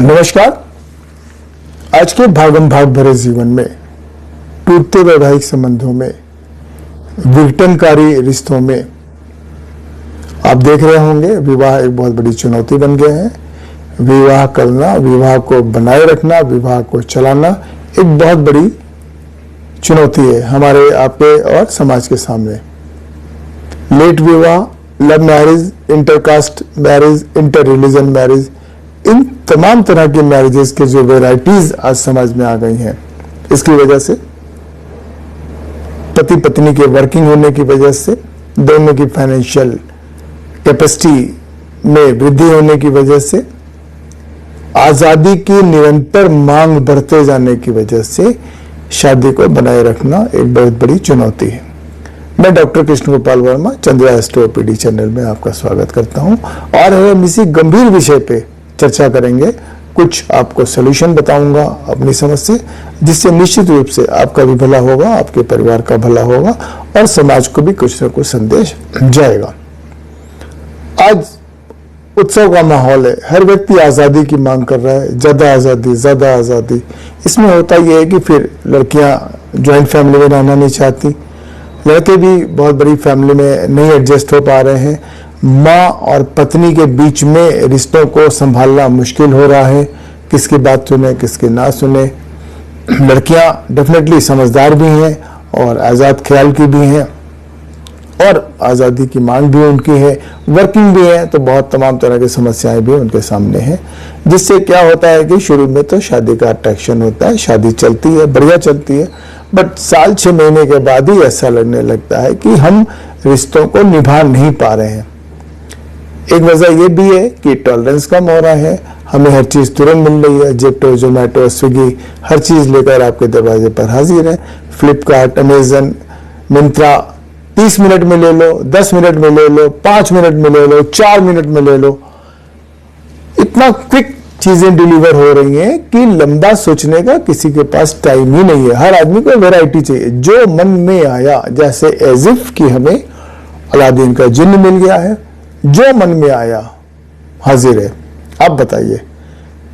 नमस्कार। आज के भागम भाग भरे जीवन में, टूटते वैवाहिक संबंधों में, विघटनकारी रिश्तों में आप देख रहे होंगे विवाह एक बहुत बड़ी चुनौती बन गया है। विवाह करना, विवाह को बनाए रखना, विवाह को चलाना एक बहुत बड़ी चुनौती है हमारे, आपके और समाज के सामने। लेट विवाह, love marriage, intercaste marriage, inter religion marriage, इन तमाम तरह के मैरिजेस के जो वेराइटीज आज समाज में आ गई हैं, इसकी वजह से, पति पत्नी के वर्किंग होने की वजह से, दोनों की फाइनेंशियल कैपेसिटी में वृद्धि होने की वजह से, आजादी की निरंतर मांग बढ़ते जाने की वजह से शादी को बनाए रखना एक बहुत बड़ी चुनौती है। मैं डॉक्टर कृष्ण गोपाल वर्मा, चंद्रा एस्ट्रोपीडी चैनल में आपका स्वागत करता हूं और हम इसी गंभीर विषय पे चर्चा करेंगे। कुछ आपको सलूशन बताऊंगा अपनी समझ से, जिससे निश्चित रूप से आपका भी भला होगा, आपके परिवार का भला होगा और समाज को भी कुछ न कुछ संदेश जाएगा। आज उत्सव का माहौल है, हर व्यक्ति आज़ादी की मांग कर रहा है, ज़्यादा आज़ादी, ज़्यादा आज़ादी। इसमें होता यह है कि फिर लड़कियां जॉइंट फैमिली में रहना नहीं चाहती, लड़के भी बहुत बड़ी फैमिली में नहीं एडजस्ट हो पा रहे हैं। माँ और पत्नी के बीच में रिश्तों को संभालना मुश्किल हो रहा है, किसकी बात सुने किसकी ना सुने। लड़कियां डेफिनेटली समझदार भी हैं और आज़ाद ख्याल की भी हैं और आज़ादी की मांग भी उनकी है, वर्किंग भी है, तो बहुत तमाम तरह की समस्याएं भी उनके सामने हैं। जिससे क्या होता है कि शुरू में तो शादी का अट्रैक्शन होता है, शादी चलती है, बढ़िया चलती है, बट साल 6 महीने के बाद ही ऐसा लगने लगता है कि हम रिश्तों को निभा नहीं पा रहे हैं। एक वजह यह भी है कि टॉलरेंस कम हो रहा है, हमें हर चीज तुरंत मिल रही है। जेप्टो, जोमेटो, स्विगी हर चीज लेकर आपके दरवाजे पर हाजिर है। फ्लिपकार्ट, अमेजन, मिंत्रा 30 मिनट में ले लो, 10 मिनट में ले लो, 5 मिनट में ले लो, 4 मिनट में ले लो। इतना क्विक चीजें डिलीवर हो रही हैं कि लंबा सोचने का किसी के पास टाइम ही नहीं है। हर आदमी को वैरायटी चाहिए, जो मन में आया, जैसे एज इफ कि हमें अलादीन का जिन्न मिल गया है, जो मन में आया हाजिर है। आप बताइए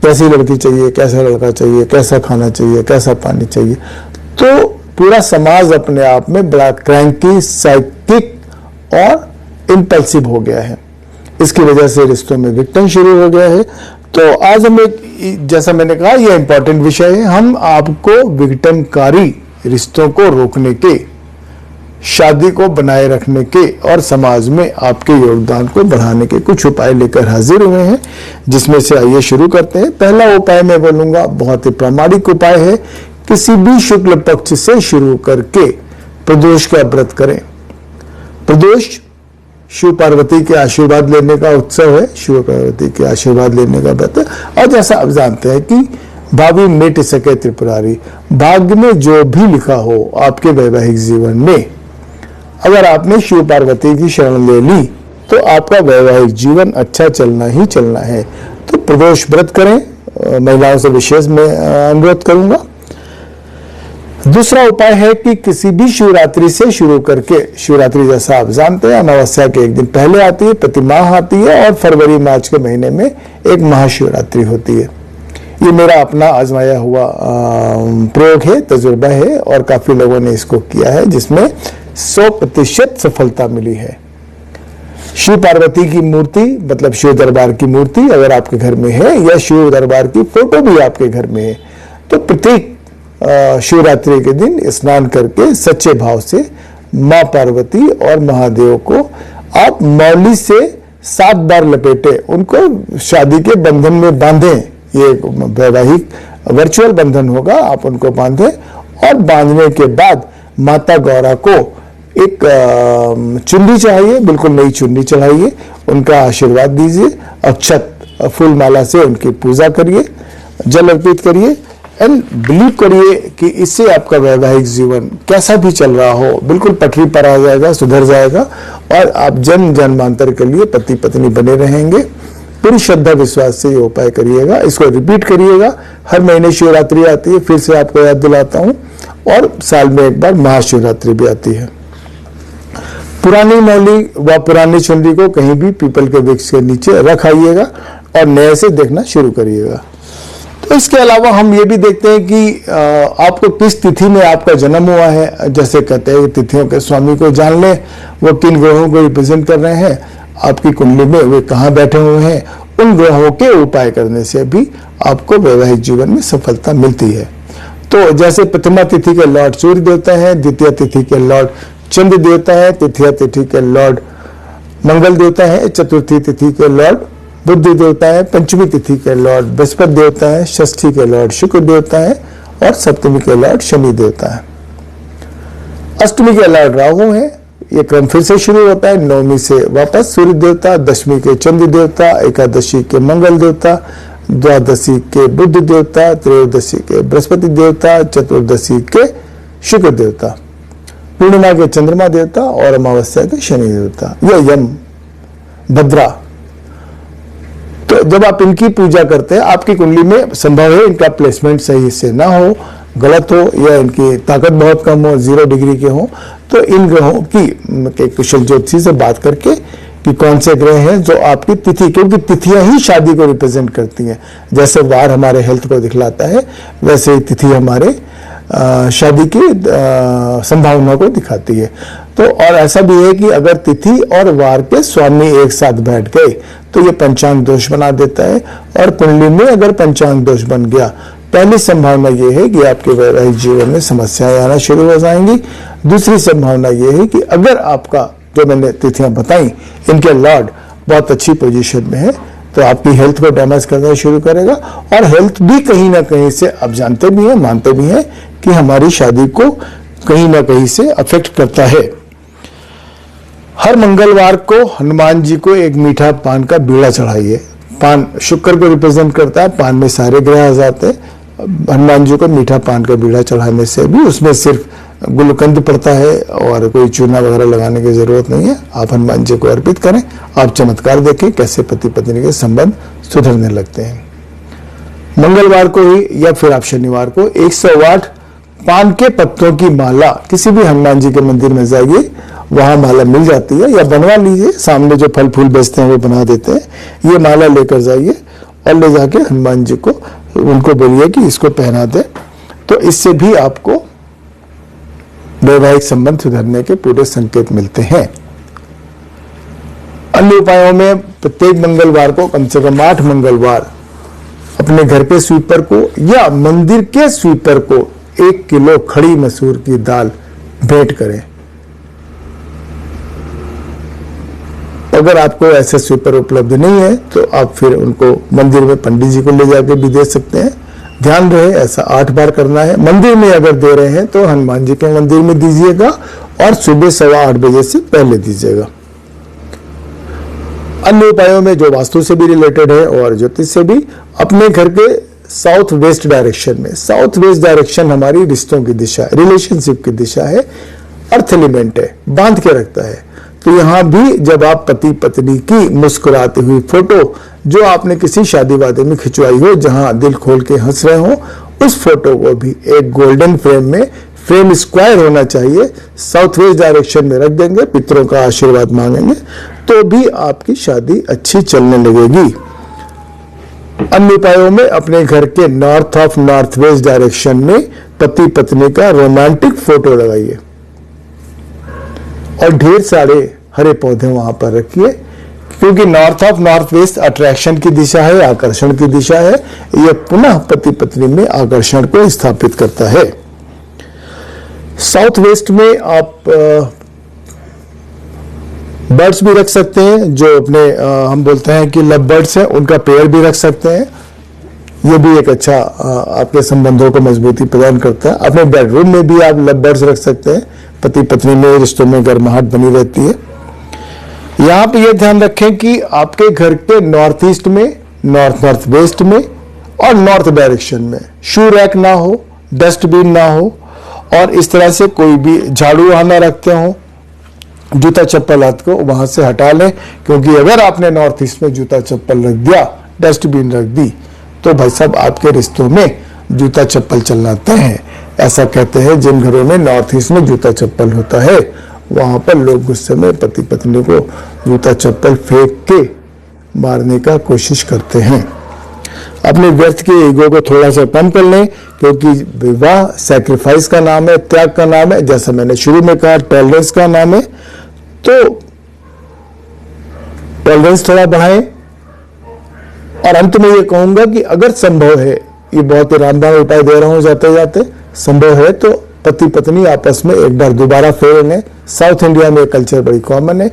कैसी लड़की चाहिए, कैसा लड़का चाहिए, कैसा खाना चाहिए, कैसा पानी चाहिए। तो पूरा समाज अपने आप में बड़ा क्रैंकी, साइकिक और इम्पल्सिव हो गया है। इसकी वजह से रिश्तों में विघटन शुरू हो गया है। तो आज हम एक, जैसा मैंने कहा, यह इंपॉर्टेंट विषय है। हम आपको विघटनकारी रिश्तों को रोकने के, शादी को बनाए रखने के और समाज में आपके योगदान को बढ़ाने के कुछ उपाय लेकर हाजिर हुए हैं, जिसमें से आइए शुरू करते हैं। पहला उपाय मैं बोलूंगा बहुत ही प्रामाणिक उपाय है। किसी भी शुक्ल पक्ष से शुरू करके प्रदोष का व्रत करें। प्रदोष शिव पार्वती के आशीर्वाद लेने का उत्सव है, शिव पार्वती के आशीर्वाद लेने का व्रत है। और जैसा आप जानते हैं कि भावी मिट सके त्रिपुरारी, भाग्य में जो भी लिखा हो आपके वैवाहिक जीवन में, अगर आपने शिव पार्वती की शरण ले ली तो आपका वैवाहिक जीवन अच्छा चलना ही चलना है। तो प्रदोष व्रत करें, महिलाओं से विशेष मैं अनुरोध करूंगा। दूसरा उपाय है कि किसी भी शिवरात्रि से शुरू करके, शिवरात्रि जैसा आप जानते हैं अमावस्या के एक दिन पहले आती है, प्रति माह आती है, और फरवरी मार्च के महीने में एक महाशिवरात्रि होती है। ये मेरा अपना आजमाया हुआ प्रयोग है, तजुर्बा है, और काफी लोगों ने इसको किया है, जिसमें 100% सफलता मिली है। शिव पार्वती की मूर्ति, मतलब शिव दरबार की मूर्ति अगर आपके घर में है, या शिव दरबार की फोटो भी आपके घर में है, तो प्रत्येक शिवरात्रि के दिन स्नान करके सच्चे भाव से मां पार्वती और महादेव को आप मौली से 7 बार लपेटे, उनको शादी के बंधन में बांधें। ये वैवाहिक वर्चुअल बंधन होगा, आप उनको बांधें और बांधने के बाद माता गौरा को एक चुन्नी चाहिए, बिल्कुल नई चुन्नी चढ़ाइए, उनका आशीर्वाद दीजिए, अक्षत फूल माला से उनकी पूजा करिए, जल अर्पित करिए, एंड बिलीव करिए कि इससे आपका वैवाहिक जीवन कैसा भी चल रहा हो बिल्कुल पटरी पर आ जाएगा, सुधर जाएगा और आप जन्म जन्मांतर के लिए पति पत्नी बने रहेंगे। पूरी श्रद्धा विश्वास से ये उपाय करिएगा, इसको रिपीट करिएगा। हर महीने शिवरात्रि आती है, फिर से आपको याद दिलाता हूं, और साल में एक बार महाशिवरात्रि भी आती है। पुरानी मौली व पुरानी चुनरी को कहीं भी पीपल के वृक्ष के नीचे रख आइएगा और नए से देखना शुरू करिएगा। तो इसके अलावा हम ये भी देखते हैं कि आपको किस तिथि में आपका जन्म हुआ है। जैसे कहते हैं तिथियों के स्वामी को जान लें, वो किन ग्रहों को रिप्रेजेंट कर रहे हैं, आपकी कुंडली में वे कहाँ बैठे हुए हैं। उन ग्रहों के उपाय करने से भी आपको वैवाहिक जीवन में सफलता मिलती है। तो जैसे प्रथमा तिथि के लॉर्ड सूर्य देवता है, द्वितीय तिथि के लॉर्ड चंद्र देवता है, तृतीय तिथि के लॉर्ड मंगल देवता है, चतुर्थी तिथि के लॉर्ड बुध देवता है, पंचमी तिथि के लॉर्ड बृहस्पति देवता है, षष्ठी के लॉर्ड शुक्र देवता है और सप्तमी के लॉर्ड शनि देवता है। अष्टमी के लॉर्ड राहु है। ये क्रम फिर से शुरू होता है, नवमी से वापस सूर्य देवता, दशमी के चंद्र देवता, एकादशी के मंगल देवता, द्वादशी के बुध देवता, त्रयोदशी के बृहस्पति देवता, चतुर्दशी के शुक्र देवता, पूर्णिमा के चंद्रमा देवता और अमावस्या के शनि देवता, यह यम भद्रा। तो जब आप इनकी पूजा करते हैं, आपकी कुंडली में संभव है इनका प्लेसमेंट सही से ना हो, गलत हो, या इनकी ताकत बहुत कम हो, 0 डिग्री के हो, तो इन ग्रहों की कुशल ज्योतिषी से बात करके कि कौन से ग्रह हैं जो आपकी तिथि, क्योंकि तिथियां ही शादी को रिप्रेजेंट करती हैं। जैसे वार हमारे हेल्थ को दिखलाता है, वैसे ही तिथि हमारे शादी की संभावना को दिखाती है। तो और ऐसा भी है कि अगर तिथि और वार के स्वामी एक साथ बैठ गए तो ये पंचांग दोष बना देता है, और कुंडली में अगर पंचांग दोष बन गया, पहली संभावना ये है कि आपके वैवाहिक जीवन में समस्याएं आना शुरू हो जाएंगी। दूसरी संभावना ये है कि अगर आपका, जो मैंने तिथियां बताई, इनके लॉर्ड बहुत अच्छी पोजीशन में है, तो आपकी हेल्थ को डैमेज करना शुरू करेगा। और हेल्थ भी कहीं ना कहीं से, आप जानते भी हैं, मानते भी हैं कि हमारी शादी को कहीं ना कहीं से अफेक्ट करता है। हर मंगलवार को हनुमान जी को एक मीठा पान का बीड़ा चढ़ाइए। पान शुक्र को रिप्रेजेंट करता है, पान में सारे ग्रह आ जाते हैं। हनुमान जी को मीठा पान का बीड़ा चढ़ाने से भी, उसमें सिर्फ गुलकंद पड़ता है और कोई चूना वगैरह लगाने की जरूरत नहीं है। आप हनुमान जी को अर्पित करें, आप चमत्कार देखें कैसे पति पत्नी के संबंध सुधरने लगते हैं। मंगलवार को ही या फिर आप शनिवार को 108 पान के पत्तों की माला, किसी भी हनुमान जी के मंदिर में जाइए, वहां माला मिल जाती है, या बनवा लीजिए, सामने जो फल फूल बेचते हैं वो बना देते हैं। ये माला लेकर जाइए और ले जाके हनुमान जी को, उनको बोलिए कि इसको पहना दे, तो इससे भी आपको वैवाहिक संबंध सुधरने के पूरे संकेत मिलते हैं। अन्य उपायों में प्रत्येक मंगलवार को कम से कम 8 मंगलवार अपने घर के स्वीपर को या मंदिर के स्वीपर को 1 किलो खड़ी मसूर की दाल भेंट करें। अगर आपको ऐसे स्वीपर उपलब्ध नहीं है तो आप फिर उनको मंदिर में पंडित जी को ले जाके भी दे सकते हैं। ध्यान रहे ऐसा 8 बार करना है। मंदिर में अगर दे रहे हैं तो हनुमान जी के मंदिर में दीजिएगा और सुबह 8:15 बजे से पहले दीजिएगा। अन्य उपायों में जो वास्तु से भी रिलेटेड है और ज्योतिष से भी, अपने घर के साउथ वेस्ट डायरेक्शन में, साउथ वेस्ट डायरेक्शन हमारी रिश्तों की दिशा, रिलेशनशिप की दिशा है, अर्थ एलिमेंट है, बांध के रखता है। तो यहां भी जब आप पति पत्नी की मुस्कुराती हुई फोटो जो आपने किसी शादी वादी में खिंचवाई हो, जहां दिल खोल के हंस रहे हो, उस फोटो को भी एक गोल्डन फ्रेम में, फ्रेम स्क्वायर होना चाहिए, साउथ वेस्ट डायरेक्शन में रख देंगे, पितरों का आशीर्वाद मांगेंगे, तो भी आपकी शादी अच्छी चलने लगेगी। अन्य उपायों में अपने घर के north of north west direction में पति पत्नी का रोमांटिक फोटो लगाइए और ढेर सारे हरे पौधे वहां पर रखिए, क्योंकि north of north west attraction की दिशा है, आकर्षण की दिशा है। यह पुनः पति पत्नी में आकर्षण को स्थापित करता है। साउथ वेस्ट में आप बर्ड्स भी रख सकते हैं, जो अपने हम बोलते हैं कि लव बर्ड्स हैं, उनका पेड़ भी रख सकते हैं। यह भी एक अच्छा आपके संबंधों को मजबूती प्रदान करता है। अपने बेडरूम में भी आप लव बर्ड्स रख सकते हैं, पति पत्नी में रिश्तों में गर्माहट बनी रहती है। यहां पे यह ध्यान रखें कि आपके घर के नॉर्थ ईस्ट में, नॉर्थ नॉर्थ वेस्ट में और नॉर्थ डायरेक्शन में शू रैक ना हो, डस्टबिन ना हो, और इस तरह से कोई भी झाड़ू वहां ना रखते हो। जूता चप्पल हाथ को वहां से हटा लें, क्योंकि अगर आपने नॉर्थ ईस्ट में जूता चप्पल रख दिया, डस्टबिन रख दी, तो भाई साहब आपके रिश्तों में जूता चप्पल चलना तय है। ऐसा कहते हैं जिन घरों में नॉर्थ ईस्ट में जूता चप्पल होता है, वहां पर लोग गुस्से में पति पत्नी को जूता चप्पल फेंक के मारने का कोशिश करते हैं। अपने व्यर्थ के ईगो को थोड़ा सा कम कर लें, क्योंकि विवाह सैक्रिफाइस का नाम है, त्याग का नाम है, जैसा मैंने शुरू में कहा टॉलरेंस का नाम है। तो टॉलरेंस थोड़ा बढ़ाएं। और अंत में ये कहूंगा कि अगर संभव है, ये बहुत ही रामबाण उपाय दे रहा हूं जाते जाते, संभव है तो पति पत्नी आपस में एक बार दोबारा फेरे लें। साउथ इंडिया में कल्चर बड़ी कॉमन है।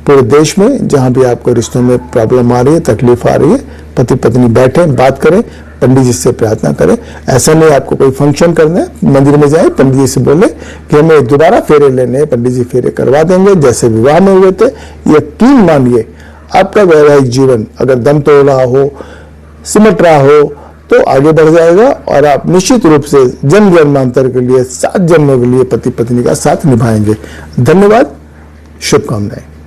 पूरे देश में जहां भी आपको रिश्तों में प्रॉब्लम आ रही है, तकलीफ आ रही है, पति पत्नी बैठे बात करें, पंडित जी से प्रार्थना करें। ऐसा नहीं आपको कोई फंक्शन करना है, मंदिर में जाए, पंडित जी से बोले कि हमें दोबारा फेरे लेने हैं, पंडित जी फेरे करवा देंगे जैसे विवाह में हुए थे। यकीन मानिए आपका वैवाहिक जीवन अगर दम तोड़ रहा हो, सिमट रहा हो, तो आगे बढ़ जाएगा और आप निश्चित रूप से जन्म जन्मांतर के लिए 7 जन्मों के लिए पति पत्नी का साथ निभाएंगे। धन्यवाद, शुभकामनाएं।